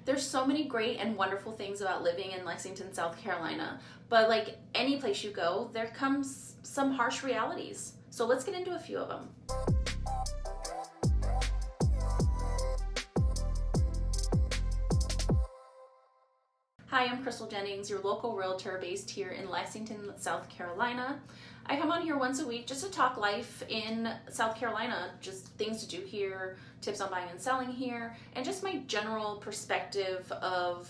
There's so many great and wonderful things about living in Lexington, South Carolina, but like any place you go, there comes some harsh realities. So let's get into a few of them. Hi, I'm Crystal Jennings, your local realtor based here in Lexington, South Carolina. I come on here once a week just to talk life in South Carolina, just things to do here, tips on buying and selling here, and just my general perspective of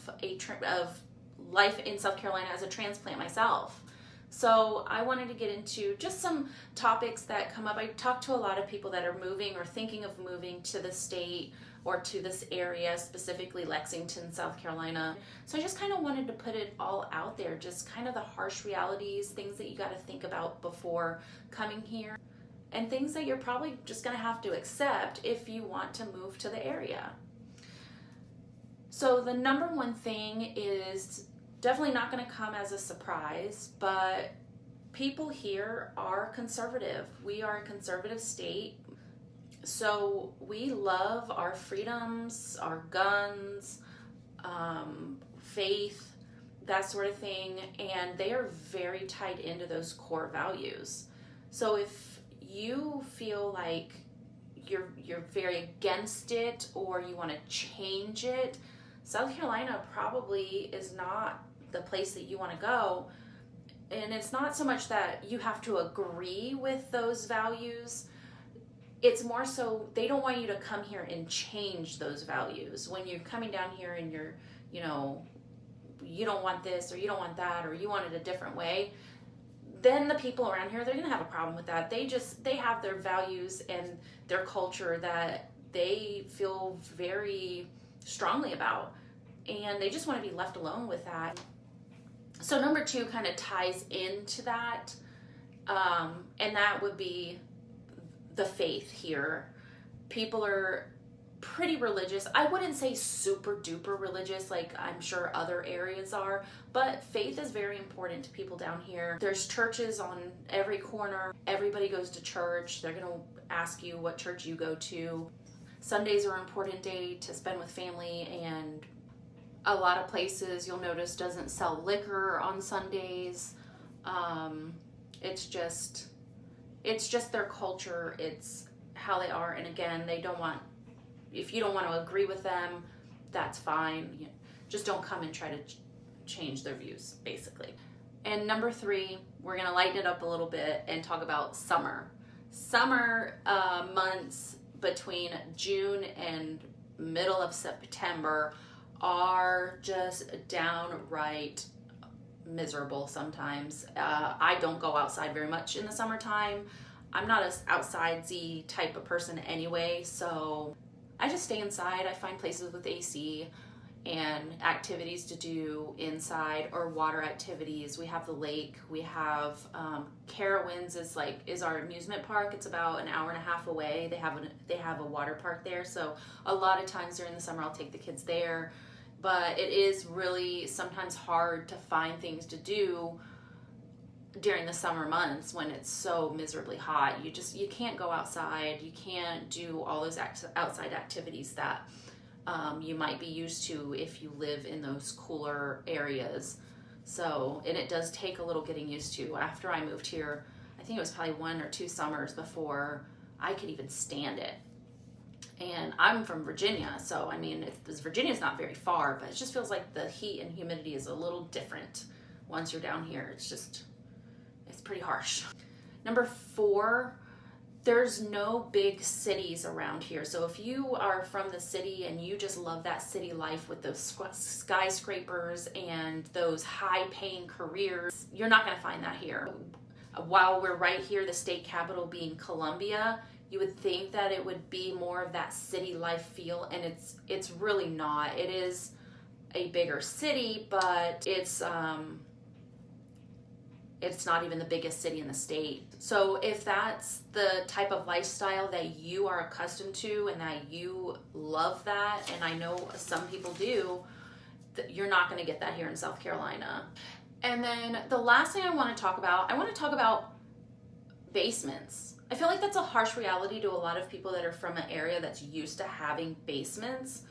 life in South Carolina as a transplant myself. So I wanted to get into just some topics that come up. I talk to a lot of people that are moving or thinking of moving to the state or to this area, specifically Lexington, South Carolina. So I just kind of wanted to put it all out there, just kind of the harsh realities, things that you got to think about before coming here, and things that you're probably just going to have to accept if you want to move to the area. So the number one thing is definitely not going to come as a surprise, but people here are conservative. We are a conservative state. So we love our freedoms, our guns, faith, that sort of thing, and they are very tied into those core values. So if you feel like you're very against it or you want to change it, South Carolina probably is not the place that you want to go. And it's not so much that you have to agree with those values. It's more so they don't want you to come here and change those values. When you're coming down here and you don't want this or you don't want that or you want it a different way, then the people around here, they're going to have a problem with that. They have their values and their culture that they feel very strongly about, and they just want to be left alone with that. So number two kind of ties into that, and that would be the faith here. People are pretty religious. I wouldn't say super duper religious like I'm sure other areas are, but faith is very important to people down here. There's churches on every corner. Everybody goes to church. They're going to ask you what church you go to. Sundays are an important day to spend with family, and a lot of places you'll notice doesn't sell liquor on Sundays. It's just their culture. It's how they are. And again, if you don't want to agree with them, that's fine. Just don't come and try to change their views, basically. And number three, we're going to lighten it up a little bit and talk about summer. Summer months between June and middle of September are just downright miserable sometimes. I don't go outside very much in the summertime. I'm not an outside-y type of person anyway, so I just stay inside. I find places with AC and activities to do inside, or water activities. We have the lake. We have Carowinds is our amusement park. It's about an hour and a half away. They have a water park there, so a lot of times during the summer I'll take the kids there. But it is really sometimes hard to find things to do during the summer months when it's so miserably hot. You can't go outside. You can't do all those outside activities that you might be used to if you live in those cooler areas. So, and it does take a little getting used to. After I moved here, I think it was probably 1 or 2 summers before I could even stand it. And I'm from Virginia, so I mean, Virginia's not very far, but it just feels like the heat and humidity is a little different once you're down here. It's pretty harsh. Number 4, there's no big cities around here. So if you are from the city and you just love that city life with those skyscrapers and those high-paying careers, you're not going to find that here. While we're right here, the state capital being Columbia, you would think that it would be more of that city life feel, and it's really not. It is a bigger city, but it's not even the biggest city in the state. So if that's the type of lifestyle that you are accustomed to and that you love that, and I know some people do, you're not going to get that here in South Carolina. And then the last thing I want to talk about basements. I feel like that's a harsh reality to a lot of people that are from an area that's used to having basements.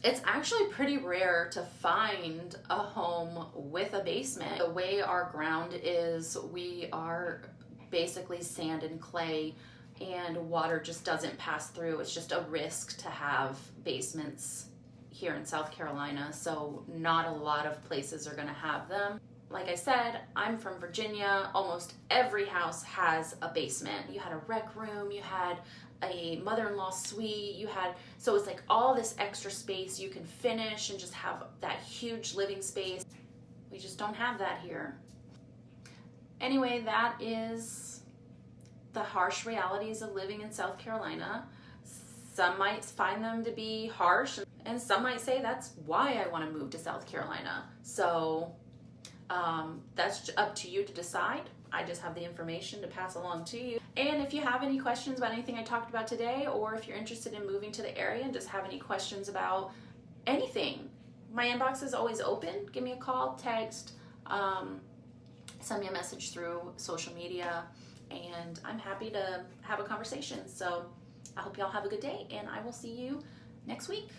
It's actually pretty rare to find a home with a basement. The way our ground is, we are basically sand and clay, and water just doesn't pass through. It's just a risk to have basements here in South Carolina, so not a lot of places are going to have them. Like I said, I'm from Virginia. Almost every house has a basement. You had a rec room, you had a mother-in-law suite, so it's like all this extra space you can finish and just have that huge living space. We just don't have that here. Anyway, that is the harsh realities of living in South Carolina. Some might find them to be harsh, and some might say that's why I want to move to South Carolina. So that's up to you to decide. I just have the information to pass along to you. And if you have any questions about anything I talked about today, or if you're interested in moving to the area and just have any questions about anything, my inbox is always open. Give me a call, text, send me a message through social media, and I'm happy to have a conversation. So I hope y'all have a good day, and I will see you next week.